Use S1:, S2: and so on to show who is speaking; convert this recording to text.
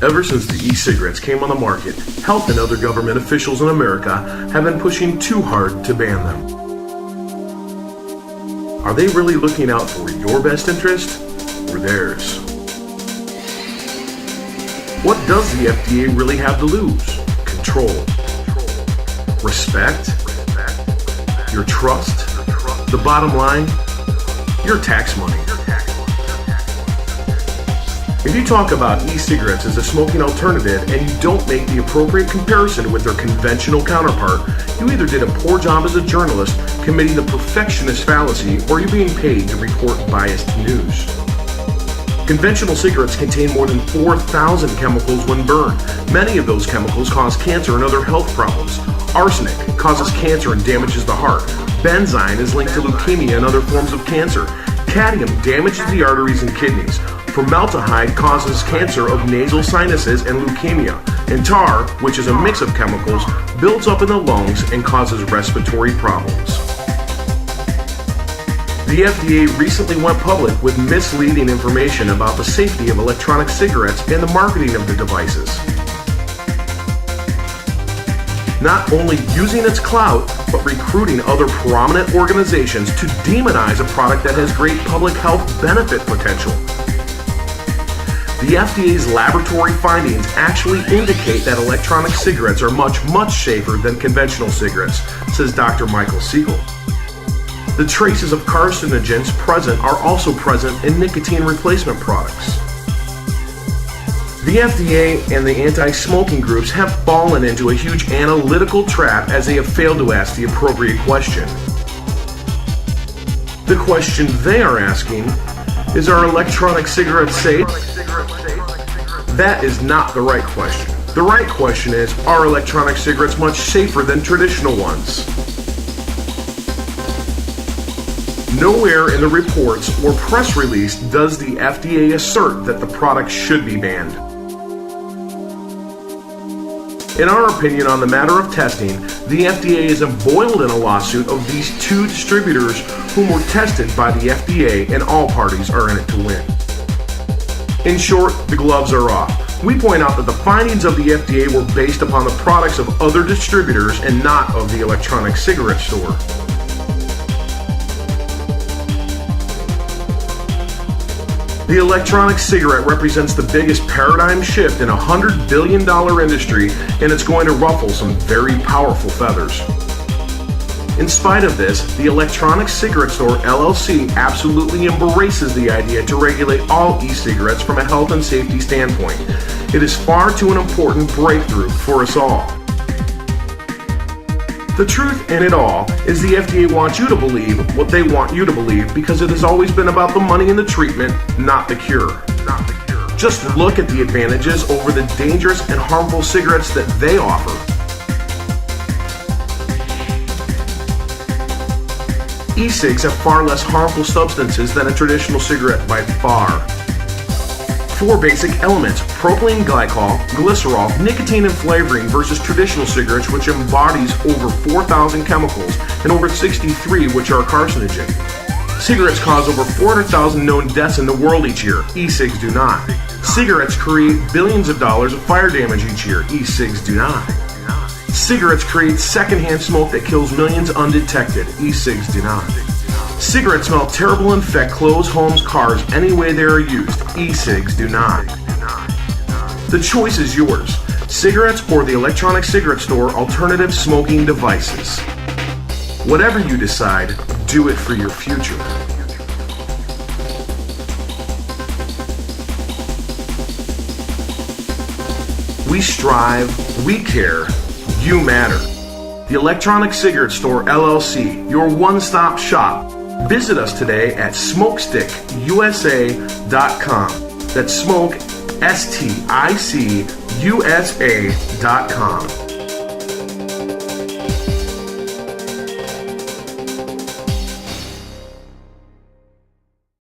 S1: Ever since the e-cigarettes came on the market, health and other government officials in America have been pushing too hard to ban them. Are they really looking out for your best interest or theirs? What does the FDA really have to lose? Control. Respect. Your trust. The bottom line, your tax money. If you talk about e-cigarettes as a smoking alternative and you don't make the appropriate comparison with their conventional counterpart, you either did a poor job as a journalist committing the perfectionist fallacy, or you're being paid to report biased news. Conventional cigarettes contain more than 4,000 chemicals when burned. Many of those chemicals cause cancer and other health problems. Arsenic causes cancer and damages the heart. Benzene is linked to leukemia and other forms of cancer. Cadmium damages the arteries and kidneys. Formaldehyde causes cancer of nasal sinuses and leukemia. And tar, which is a mix of chemicals, builds up in the lungs and causes respiratory problems. The FDA recently went public with misleading information about the safety of electronic cigarettes and the marketing of the devices. Not only using its clout, but recruiting other prominent organizations to demonize a product that has great public health benefit potential. The FDA's laboratory findings actually indicate that electronic cigarettes are much safer than conventional cigarettes, says Dr. Michael Siegel. The traces of carcinogens present are also present in nicotine replacement products. The FDA and the anti-smoking groups have fallen into a huge analytical trap as they have failed to ask the appropriate question. The question they are asking is, are electronic cigarettes safe? That is not the right question. The right question is, are electronic cigarettes much safer than traditional ones? Nowhere in the reports or press release does the FDA assert that the product should be banned. In our opinion on the matter of testing, the FDA is embroiled in a lawsuit of these two distributors whom were tested by the FDA, and all parties are in it to win. In short, the gloves are off. We point out that the findings of the FDA were based upon the products of other distributors and not of the electronic cigarette store. The electronic cigarette represents the biggest paradigm shift in a $100 billion industry, and it's going to ruffle some very powerful feathers. In spite of this, the Electronic Cigarette Store LLC absolutely embraces the idea to regulate all e-cigarettes from a health and safety standpoint. It is far too an important breakthrough for us all. The truth in it all is the FDA wants you to believe what they want you to believe, because it has always been about the money and the treatment, not the cure. Just look at the advantages over the dangerous and harmful cigarettes that they offer. E-cigs have far less harmful substances than a traditional cigarette by far. 4 basic elements: propylene glycol, glycerol, nicotine and flavoring, versus traditional cigarettes, which embodies over 4,000 chemicals and over 63 which are carcinogen. Cigarettes cause over 400,000 known deaths in the world each year. E-cigs do not. Cigarettes create billions of dollars of fire damage each year. E-cigs do not. Cigarettes create secondhand smoke that kills millions undetected. E-cigs do not. Cigarettes smell terrible and infect clothes, homes, cars, any way they are used. E-cigs do not. The choice is yours: cigarettes or the Electronic Cigarette Store alternative smoking devices. Whatever you decide, do it for your future. We strive, we care, you matter. The Electronic Cigarette Store LLC, your one-stop shop. Visit us today at SmokeSticUSA.com. That's SmokeSticUSA.com.